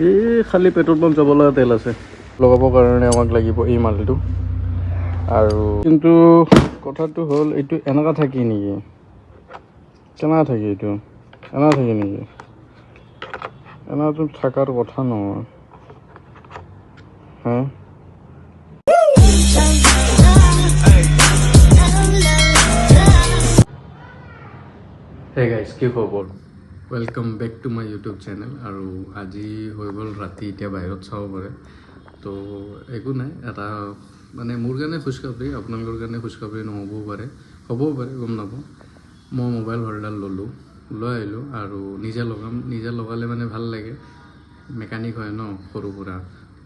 এই খালি petrol pump যাব লগা তেল আছে লগাবৰ কাৰণে আমাক লাগিব এই মালটো আৰু কিন্তু কথাটো হ'ল এইটো এনেকুৱা থাকি নেকি কেনেকুৱা থাকি এইটো এনেকুৱা থাকি নেকি এনেতো থকাৰ কথা নহয় হা হে গাইজ কি খবৰ welcome back to my YouTube channel আৰু আজি হৈ গ'ল ৰাতি এতিয়া বাহিৰত চাব পাৰে তো একো নাই এটা মানে মোৰ কাৰণে খুচখাবৰি আপোনালোকৰ কাৰণে খুচখাবৰি নহ'বও পাৰে হ'বও পাৰে গম নাপাওঁ মই মোবাইল হোল্ডাৰ ল'লোঁ লৈ আহিলোঁ আৰু নিজে লগালে মানে ভাল লাগে মেকানিক হয় ন সৰু সুৰা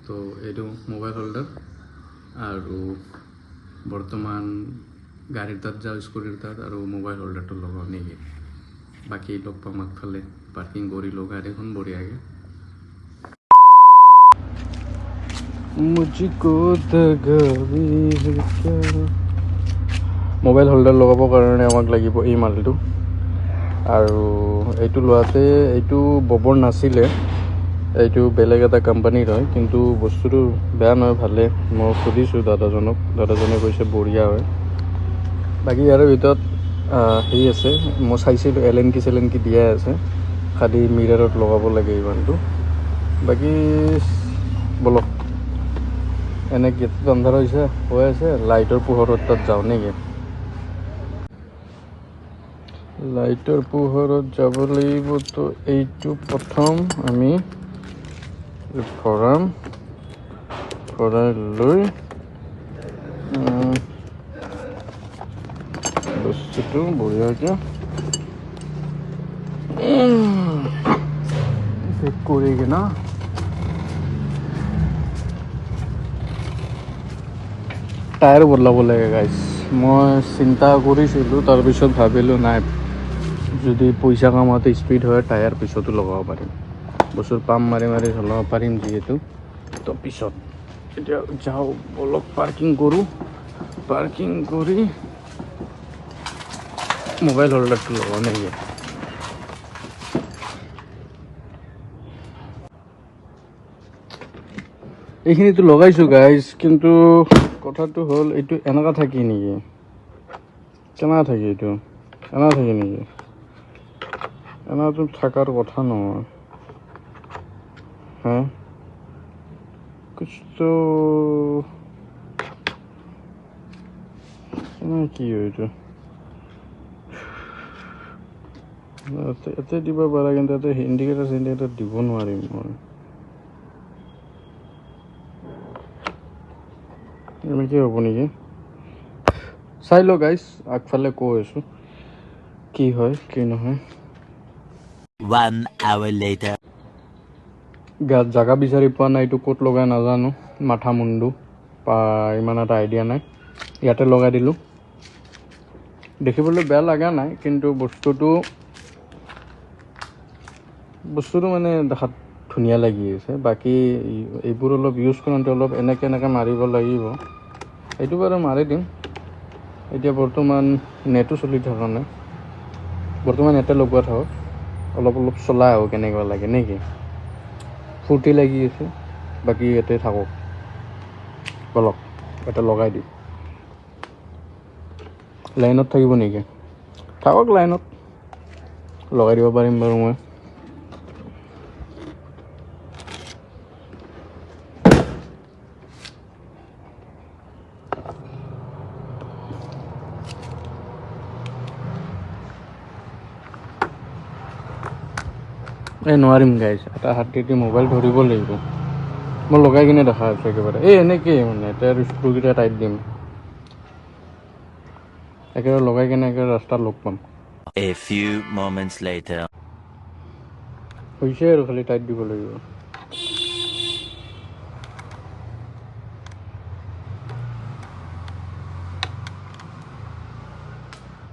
তো এইটো মোবাইল হোল্ডাৰ আৰু বৰ্তমান গাড়ীৰ তাত যাওঁ স্কুটিৰ তাত আৰু মোবাইল হোল্ডাৰটো লগাওঁ নেকি বাকী লগ পাম আগফালে পাৰ্কিং কৰিলোঁ গাড়ীখন বঢ়িয়াকৈ মোবাইল হোল্ডাৰ লগাবৰ কাৰণে আমাক লাগিব এই মালটো আৰু এইটো লোৱাতে এইটো ববৰ নাছিলে এইটো বেলেগ এটা কোম্পানীৰ হয় কিন্তু বস্তুটো বেয়া নহয় ভালে মই সুধিছোঁ দাদাজনে কৈছে বঢ়িয়া হয় বাকী ইয়াৰ ভিতৰত সেই আছে মই চাইছিলোঁ এলেনকি দিয়াই আছে খালি মিৰাৰত লগাব লাগে ইমানটো বাকী বলক এনে গেটত আন্ধাৰ হৈ আছে লাইটৰ পোহৰত তাত যাওঁ নেকি লাইটৰ পোহৰত যাব লাগিবতো এইটো প্ৰথম আমি ভৰাই লৈ বস্তুটো বঢ়িয়াকৈ চেক কৰি কিনা টায়াৰ বদলাব লাগে গাইজ মই চিন্তা কৰিছিলোঁ তাৰপিছত ভাবিলোঁ নাই যদি পইচা কামাওঁতে স্পীড হয় টায়াৰ পিছতো লগাব পাৰিম বস্তুৰ পাম্প মাৰি চলাব পাৰিম যিহেতু তো পিছত এতিয়া যাওঁ অলপ পাৰ্কিং কৰোঁ পাৰ্কিং কৰি মোবাইল হোল্ডাৰটো লগাওঁ নেকি এইখিনিতো লগাইছোঁ গাইজ কিন্তু কথাটো হ'ল এইটো এনেকুৱা থাকি নেকি কেনেকুৱা থাকি এইটো এনেকুৱা থাকি নেকি এনেতো থকাৰ কথা নহয় হা কুছটো কি হয় এইটো ইয়াতে দিব পাৰা কিন্তু ইয়াতে ইণ্ডিকেটাৰ দিব নোৱাৰিম মই এনেকৈ হ'ব নেকি চাই লওঁ গাইজ আগফালে কৈ আছোঁ কি হয় কি নহয় 1 hour later. গাত জাগা বিচাৰি পোৱা নাই এইটো ক'ত লগাই নাজানো মাথা মুণ্ডু ইমান এটা আইডিয়া নাই ইয়াতে লগাই দিলোঁ দেখিবলৈ বেয়া লগা নাই কিন্তু বস্তুটো মানে দেখাত ধুনীয়া লাগি আছে বাকী এইবোৰ অলপ ইউজ কৰোঁতে অলপ এনেকৈ মাৰিব লাগিব এইটো বাৰু মাৰি দিম এতিয়া বৰ্তমান নেটো চলি থকা নাই বৰ্তমান ইয়াতে লগোৱা থাকক অলপ চলাই আহক কেনেকুৱা লাগে নেকি ফূৰ্তি লাগি আছে বাকী ইয়াতে থাকক বলক এটা লগাই দিওঁ লাইনত থাকিব নেকি থাকক লাইনত লগাই দিব পাৰিম বাৰু মই নোৱাৰিম গাইজ এটা হাতেদি মোবাইল ধৰিব লাগিব মই লগাই কিনে দেখা আছোঁ একেবাৰে এনেকেই মানে তাৰ স্ক্ৰুকেইটা টাইট দিম একেবাৰে লগাই কিনে একেবাৰে ৰাস্তাত লগ পাম A few moments later. হৈছে আৰু খালি টাইট দিব লাগিব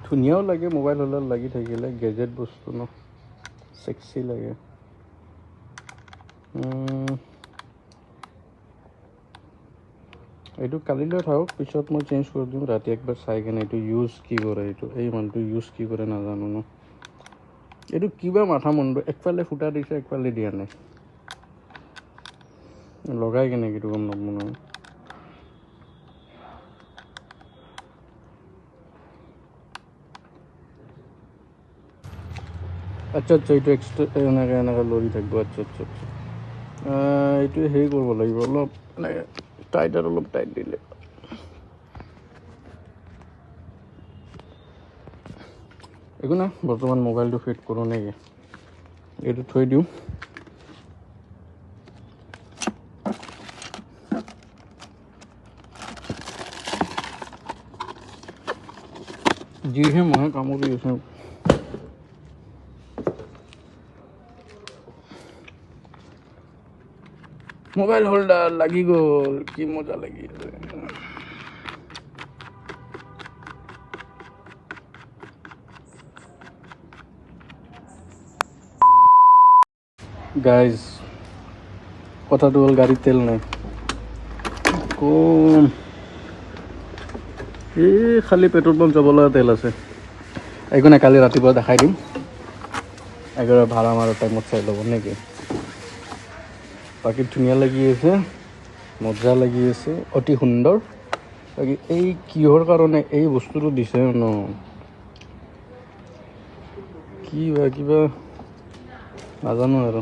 ধুনীয়াও লাগে মোবাইল হোল্ডাৰ লাগি থাকিলে গেজেট বস্তু ন সেক্সি লাগে এইটো কালিলৈ থাকক পিছত মই চেঞ্জ কৰি দিম ৰাতি একবাৰ চাই কিনে এইটো ইউজ কি কৰে এই মানুহটো ইউজ কি কৰে নাজানো ন এইটো কিবা মাথা মুণ্ডু একফালে ফুটা দিছে একফালে দিয়া নাই লগাই কেনেকৈ এইটো গম নাপাব নহয় আচ্ছা আচ্ছা এইটো এক্সট্ৰা এনেকৈ লৰি থাকিব আচ্ছা আচ্ছা আচ্ছা এইটো হেৰি কৰিব লাগিব অলপ এনেকৈ টাইট অলপ টাইট দিলে একো নাই বৰ্তমান মোবাইলটো ফিট কৰোঁ নেকি এইটো থৈ দিওঁ যিহে মহে কামুৰি আছে মোবাইল হোল্ডাৰ লাগি গ'ল কি মজা লাগি আছে গাইজ কথাটো হ'ল গাড়ীত তেল নাই কম এই খালি পেট্ৰল পাম্প যাব লগা তেল আছে একো নাই কালি ৰাতিপুৱা দেখাই দিম একেবাৰে ভাড়া মাৰা টাইমত চাই ল'ব নেকি বাকী ধুনীয়া লাগি আছে মজা লাগি আছে অতি সুন্দৰ বাকী এই কিহৰ কাৰণে এই বস্তুটো দিছে ন কি বা কিবা নাজানো আৰু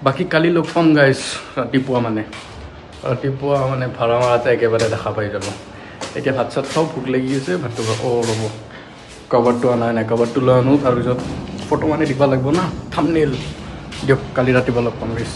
বাকী কালি লগ পাম গাইজ ৰাতিপুৱা মানে ভাড়া মাৰাতে একেবাৰে দেখা পাই যাব এতিয়া ভাত চাত খাওঁ ভোক লাগি আছে ভাতটো ৰ'ব কভাৰটো অনা নাই কভাৰটো লৈ আনো তাৰপিছত ফটো মানে দিব লাগিব না থাম্বনেইল দিয়ক কালি ৰাতিপুৱা লগ পাম গাইজ